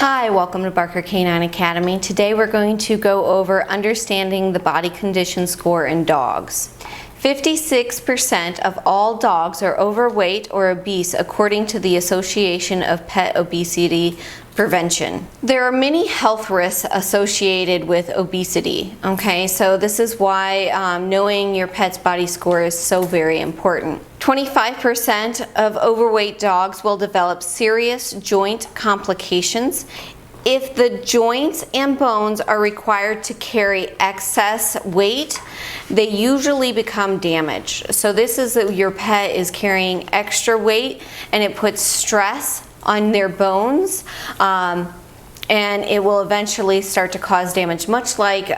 Hi, welcome to Barker Canine Academy. Today we're going to go over understanding the body condition score in dogs. 56% of all dogs are overweight or obese according to the Association of Pet Obesity Prevention. There are many health risks associated with obesity, okay? So this is why knowing your pet's body score is so very important. 25% of overweight dogs will develop serious joint complications if the joints and bones are required to carry excess weight. They usually become damaged. So this is that your pet is carrying extra weight and it puts stress on their bones, and it will eventually start to cause damage. Much like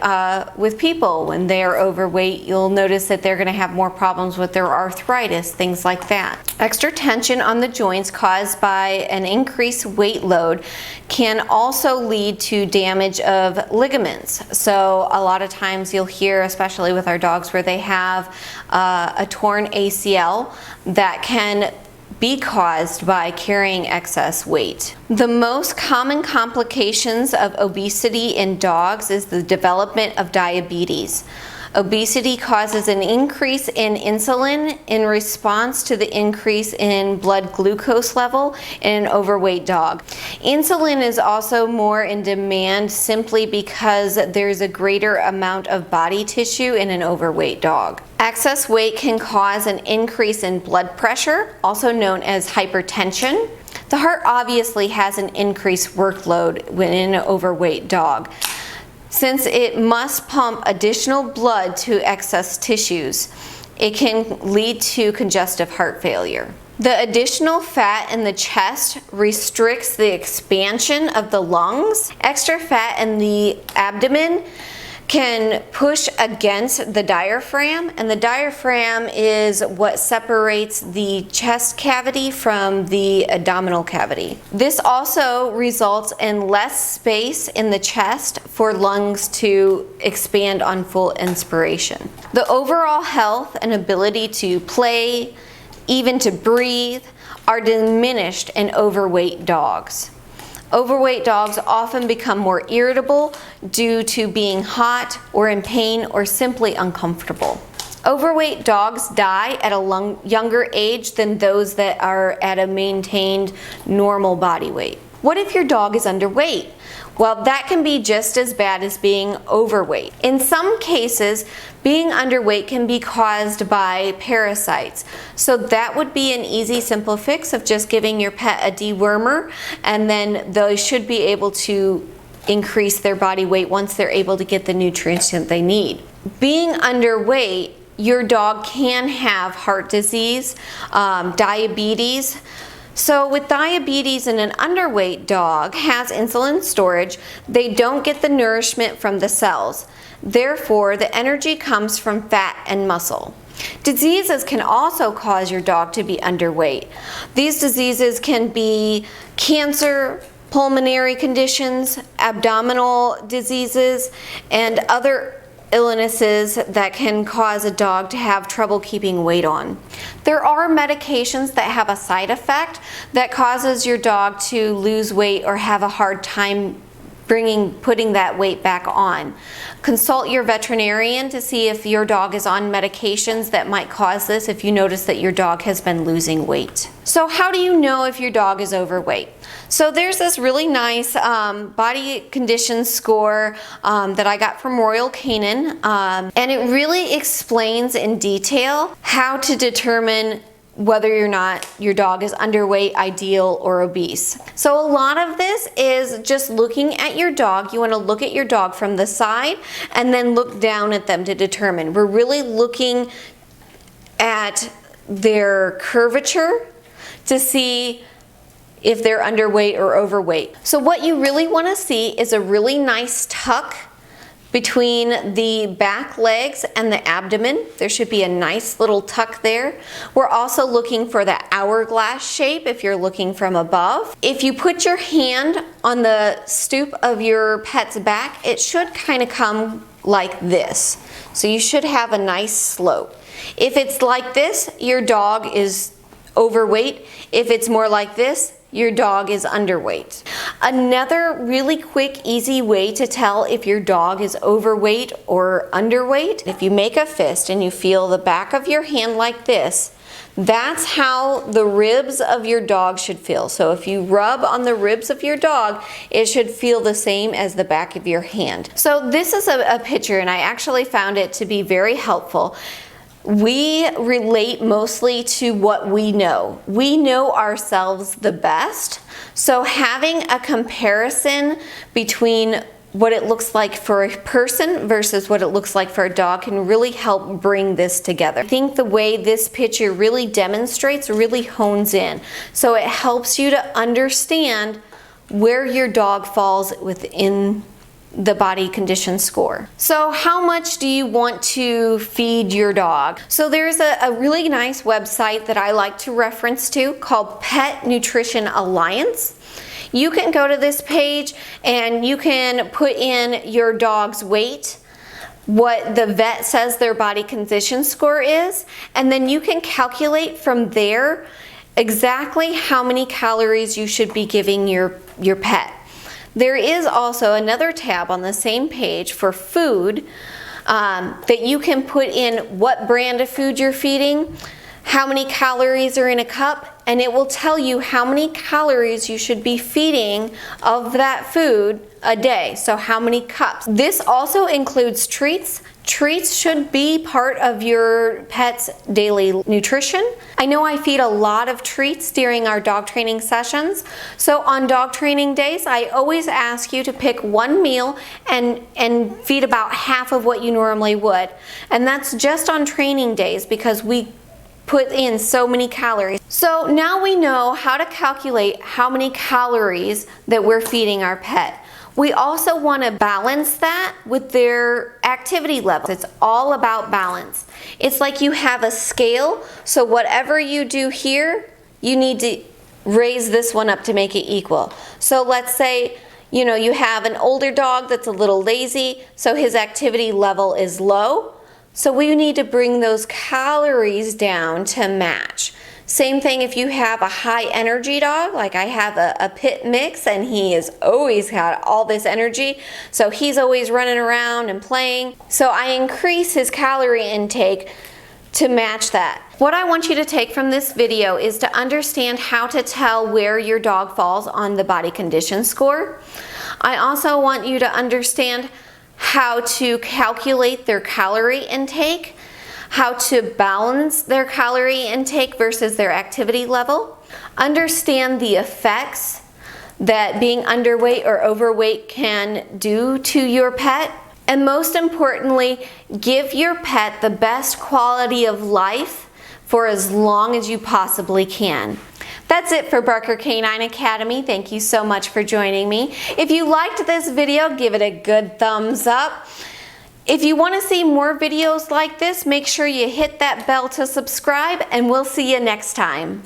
with people, when they are overweight, you'll notice that they're going to have more problems with their arthritis, things like that. Extra tension on the joints caused by an increased weight load can also lead to damage of ligaments. So a lot of times you'll hear, especially with our dogs, where they have a torn ACL that can be caused by carrying excess weight. The most common complications of obesity in dogs is the development of diabetes. Obesity causes an increase in insulin in response to the increase in blood glucose level in an overweight dog. Insulin is also more in demand simply because there's a greater amount of body tissue in an overweight dog. Excess weight can cause an increase in blood pressure, also known as hypertension. The heart obviously has an increased workload when in an overweight dog, since it must pump additional blood to excess tissues. It can lead to congestive heart failure. The additional fat in the chest restricts the expansion of the lungs. Extra fat in the abdomen can push against the diaphragm, and the diaphragm is what separates the chest cavity from the abdominal cavity. This also results in less space in the chest for lungs to expand on full inspiration. The overall health and ability to play, even to breathe, are diminished in overweight dogs. Overweight dogs often become more irritable due to being hot or in pain or simply uncomfortable. Overweight dogs die at a younger age than those that are at a maintained normal body weight. What if your dog is underweight? Well, that can be just as bad as being overweight. In some cases, being underweight can be caused by parasites. So that would be an easy, simple fix of just giving your pet a dewormer, and then they should be able to increase their body weight once they're able to get the nutrients that they need. Being underweight, your dog can have heart disease, diabetes. So with diabetes and an underweight dog has insulin storage, they don't get the nourishment from the cells. Therefore, the energy comes from fat and muscle. Diseases can also cause your dog to be underweight. These diseases can be cancer, pulmonary conditions, abdominal diseases, and other illnesses that can cause a dog to have trouble keeping weight on. There are medications that have a side effect that causes your dog to lose weight or have a hard time putting that weight back on. Consult your veterinarian to see if your dog is on medications that might cause this if you notice that your dog has been losing weight. So how do you know if your dog is overweight? So there's this really nice body condition score that I got from Royal Canin, and it really explains in detail how to determine whether or not your dog is underweight, ideal, or obese. So a lot of this is just looking at your dog. You want to look at your dog from the side and then look down at them to determine. We're really looking at their curvature to see if they're underweight or overweight. So what you really want to see is a really nice tuck between the back legs and the abdomen. There should be a nice little tuck there. We're also looking for the hourglass shape if you're looking from above. If you put your hand on the stoop of your pet's back, it should kind of come like this. So you should have a nice slope. If it's like this, your dog is overweight. If it's more like this, your dog is underweight. Another really quick, easy way to tell if your dog is overweight or underweight, if you make a fist and you feel the back of your hand like this, that's how the ribs of your dog should feel. So if you rub on the ribs of your dog, it should feel the same as the back of your hand. So this is a picture, and I actually found it to be very helpful. We relate mostly to what we know. We know ourselves the best. So having a comparison between what it looks like for a person versus what it looks like for a dog can really help bring this together. I think the way this picture really demonstrates really hones in. So it helps you to understand where your dog falls within the body condition score. So how much do you want to feed your dog? So there's a really nice website that I like to reference to called Pet Nutrition Alliance. You can go to this page and you can put in your dog's weight, what the vet says their body condition score is, and then you can calculate from there exactly how many calories you should be giving your pet. There is also another tab on the same page for food that you can put in what brand of food you're feeding, how many calories are in a cup, and it will tell you how many calories you should be feeding of that food a day. So how many cups. This also includes treats. Treats should be part of your pet's daily nutrition. I know I feed a lot of treats during our dog training sessions. So on dog training days, I always ask you to pick one meal and feed about half of what you normally would. And that's just on training days because we put in so many calories. So now we know how to calculate how many calories that we're feeding our pet. We also want to balance that with their activity level. It's all about balance. It's like you have a scale, so whatever you do here, you need to raise this one up to make it equal. So let's say, you know, you have an older dog that's a little lazy, so his activity level is low. So we need to bring those calories down to match. Same thing if you have a high energy dog, like I have a pit mix and he has always got all this energy, so he's always running around and playing. So I increase his calorie intake to match that. What I want you to take from this video is to understand how to tell where your dog falls on the body condition score. I also want you to understand how to calculate their calorie intake, how to balance their calorie intake versus their activity level, understand the effects that being underweight or overweight can do to your pet, and most importantly, give your pet the best quality of life for as long as you possibly can. That's it for Barker Canine Academy. Thank you so much for joining me. If you liked this video, give it a good thumbs up. If you want to see more videos like this, make sure you hit that bell to subscribe, and we'll see you next time.